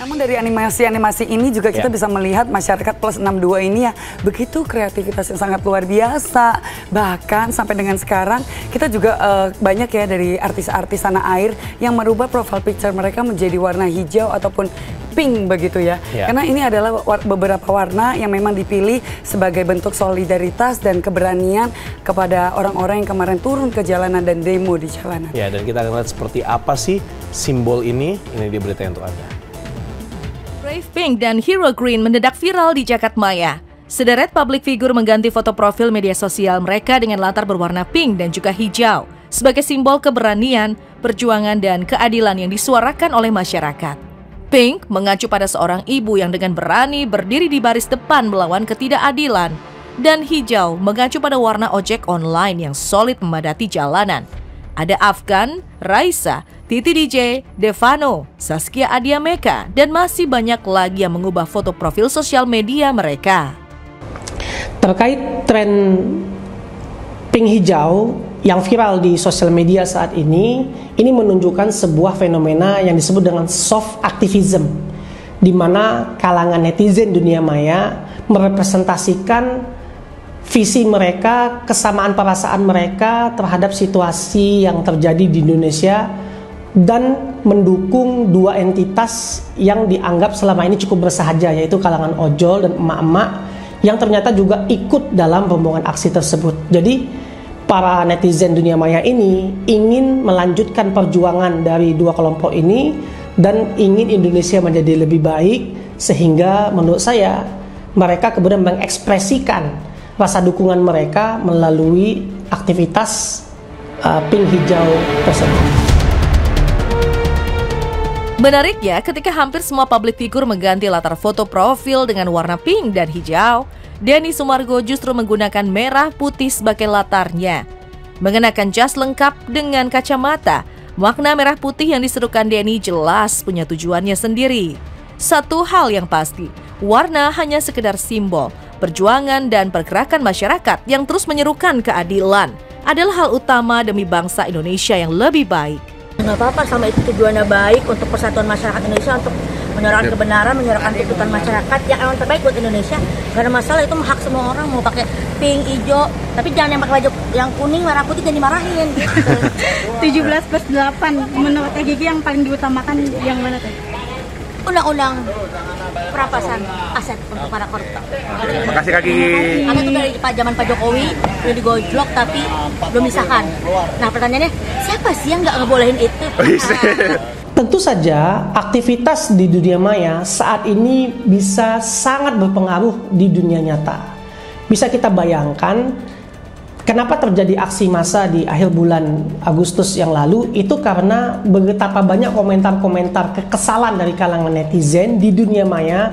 Namun dari animasi-animasi ini juga kita bisa melihat masyarakat plus 62 ini ya begitu kreativitas yang sangat luar biasa. Bahkan sampai dengan sekarang kita juga banyak ya dari artis-artis tanah air yang merubah profile picture mereka menjadi warna hijau ataupun pink begitu ya. Karena ini adalah beberapa warna yang memang dipilih sebagai bentuk solidaritas dan keberanian kepada orang-orang yang kemarin turun ke jalanan dan demo di jalanan. Ya, dan kita akan lihat seperti apa sih simbol ini dia beritanya untuk Anda. Brave Pink dan Hero Green mendadak viral di Jakartmaya. Sederet publik figur mengganti foto profil media sosial mereka dengan latar berwarna pink dan juga hijau sebagai simbol keberanian, perjuangan, dan keadilan yang disuarakan oleh masyarakat. Pink mengacu pada seorang ibu yang dengan berani berdiri di baris depan melawan ketidakadilan, dan hijau mengacu pada warna ojek online yang solid memadati jalanan. Ada Afgan, Raisa, Titi DJ, Devano, Saskia Adiameka, dan masih banyak lagi yang mengubah foto profil sosial media mereka. Terkait tren pink hijau yang viral di sosial media saat ini menunjukkan sebuah fenomena yang disebut dengan soft activism, di mana kalangan netizen dunia maya merepresentasikan visi mereka, kesamaan perasaan mereka terhadap situasi yang terjadi di Indonesia dan mendukung dua entitas yang dianggap selama ini cukup bersahaja, yaitu kalangan ojol dan emak-emak yang ternyata juga ikut dalam rombongan aksi tersebut. Jadi para netizen dunia maya ini ingin melanjutkan perjuangan dari dua kelompok ini dan ingin Indonesia menjadi lebih baik, sehingga menurut saya mereka kemudian mengekspresikan rasa dukungan mereka melalui aktivitas pink hijau tersebut. Menariknya, ketika hampir semua publik figur mengganti latar foto profil dengan warna pink dan hijau, Denny Sumargo justru menggunakan merah putih sebagai latarnya. Mengenakan jas lengkap dengan kacamata, makna merah putih yang diserukan Denny jelas punya tujuannya sendiri. Satu hal yang pasti, warna hanya sekedar simbol. Perjuangan dan pergerakan masyarakat yang terus menyerukan keadilan adalah hal utama demi bangsa Indonesia yang lebih baik. Nggak apa-apa, sama itu tujuannya baik untuk persatuan masyarakat Indonesia, untuk menyuarakan kebenaran, menyuarakan tuntutan masyarakat yang emang terbaik buat Indonesia. Gak ada masalah, itu hak semua orang mau pakai pink, hijau, tapi jangan yang pakai baju yang kuning, merah putih dan dimarahin. Gitu. 17+8 menurut Gigi yang paling diutamakan yang mana tuh? Undang-undang perampasan aset untuk para koruptor. Makasih Kak Gigi. Karena itu dari zaman Pak Jokowi udah digojlok tapi belum disahkan. Nah pertanyaannya, siapa sih yang nggak ngebolehin itu? Tentu saja aktivitas di dunia maya saat ini bisa sangat berpengaruh di dunia nyata. Bisa kita bayangkan kenapa terjadi aksi massa di akhir bulan Agustus yang lalu, itu karena betapa banyak komentar-komentar kekesalan dari kalangan netizen di dunia maya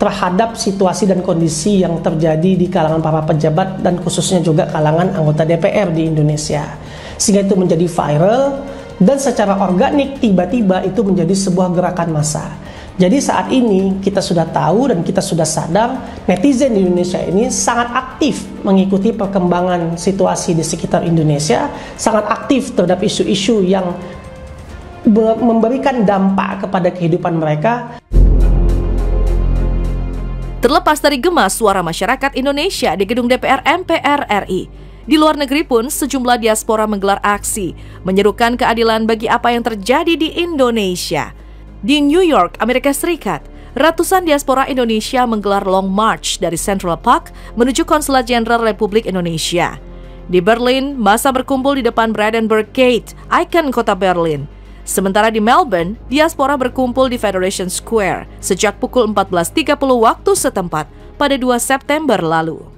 terhadap situasi dan kondisi yang terjadi di kalangan para pejabat dan khususnya juga kalangan anggota DPR di Indonesia. Sehingga itu menjadi viral dan secara organik tiba-tiba itu menjadi sebuah gerakan massa. Jadi saat ini kita sudah tahu dan kita sudah sadar netizen di Indonesia ini sangat aktif mengikuti perkembangan situasi di sekitar Indonesia, sangat aktif terhadap isu-isu yang memberikan dampak kepada kehidupan mereka. Terlepas dari gema suara masyarakat Indonesia di gedung DPR MPR RI, di luar negeri pun sejumlah diaspora menggelar aksi menyerukan keadilan bagi apa yang terjadi di Indonesia. Di New York, Amerika Serikat, ratusan diaspora Indonesia menggelar Long March dari Central Park menuju Konsulat Jenderal Republik Indonesia. Di Berlin, massa berkumpul di depan Brandenburg Gate, ikon kota Berlin. Sementara di Melbourne, diaspora berkumpul di Federation Square sejak pukul 14.30 waktu setempat pada 2 September lalu.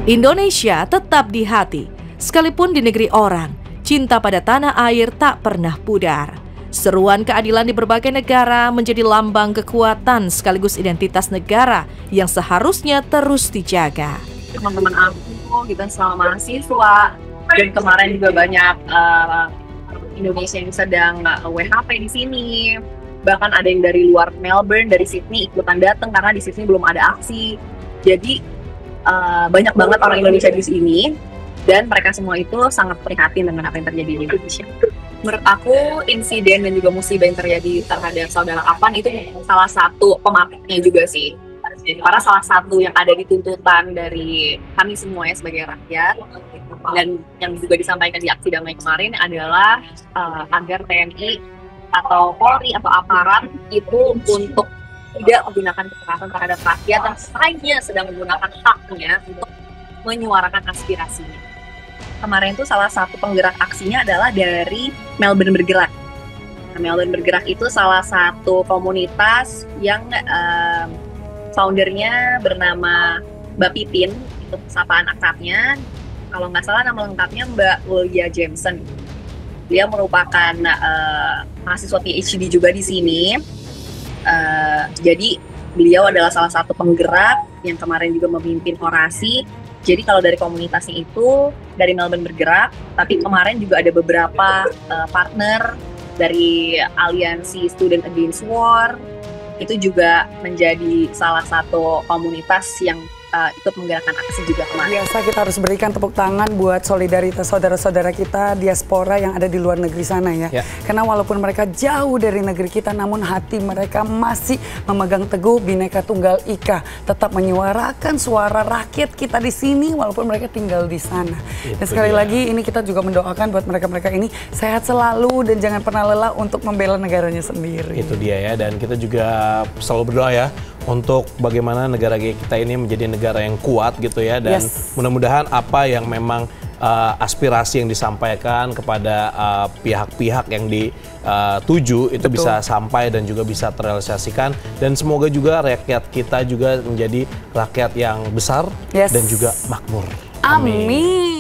Indonesia tetap di hati, sekalipun di negeri orang, cinta pada tanah air tak pernah pudar. Seruan keadilan di berbagai negara menjadi lambang kekuatan sekaligus identitas negara yang seharusnya terus dijaga. Teman-teman aku gitu selama mahasiswa, dan kemarin juga banyak Indonesia yang sedang WHP di sini. Bahkan ada yang dari luar Melbourne, dari Sydney ikutan datang karena di Sydney belum ada aksi. Jadi banyak banget orang Indonesia di sini dan mereka semua itu sangat prihatin dengan apa yang terjadi di Indonesia. Menurut aku insiden dan juga musibah yang terjadi terhadap saudara Afan itu salah satu pematahnya juga sih. Karena salah satu yang ada di tuntutan dari kami semua ya sebagai rakyat dan yang juga disampaikan di aksi damai kemarin adalah agar TNI atau Polri atau aparat itu untuk tidak menggunakan kekerasan terhadap rakyat yang hanya sedang menggunakan haknya untuk menyuarakan aspirasinya. Kemarin itu salah satu penggerak aksinya adalah dari Melbourne Bergerak. Nah, Melbourne Bergerak itu salah satu komunitas yang foundernya bernama Mbak Pipin, itu sapaan akrabnya. Kalau nggak salah nama lengkapnya Mbak Willia Jameson. Dia merupakan mahasiswa PhD juga di sini. Jadi beliau adalah salah satu penggerak yang kemarin juga memimpin orasi. Jadi kalau dari komunitasnya itu dari Melbourne Bergerak, tapi kemarin juga ada beberapa partner dari aliansi Student Against War. Itu juga menjadi salah satu komunitas yang ikut menggerakkan aksi juga kemarin. Biasa kita harus berikan tepuk tangan buat solidaritas saudara-saudara kita diaspora yang ada di luar negeri sana ya. Karena walaupun mereka jauh dari negeri kita, namun hati mereka masih memegang teguh Bhinneka Tunggal Ika, tetap menyuarakan suara rakyat kita di sini walaupun mereka tinggal di sana. Dan sekali lagi ini kita juga mendoakan buat mereka-mereka ini sehat selalu dan jangan pernah lelah untuk membela negaranya sendiri. Itu dia ya, dan kita juga selalu berdoa ya untuk bagaimana negara kita ini menjadi negara yang kuat gitu ya, dan mudah-mudahan apa yang memang aspirasi yang disampaikan kepada pihak-pihak yang dituju itu bisa sampai dan juga bisa terrealisasikan, dan semoga juga rakyat kita juga menjadi rakyat yang besar dan juga makmur. Amin.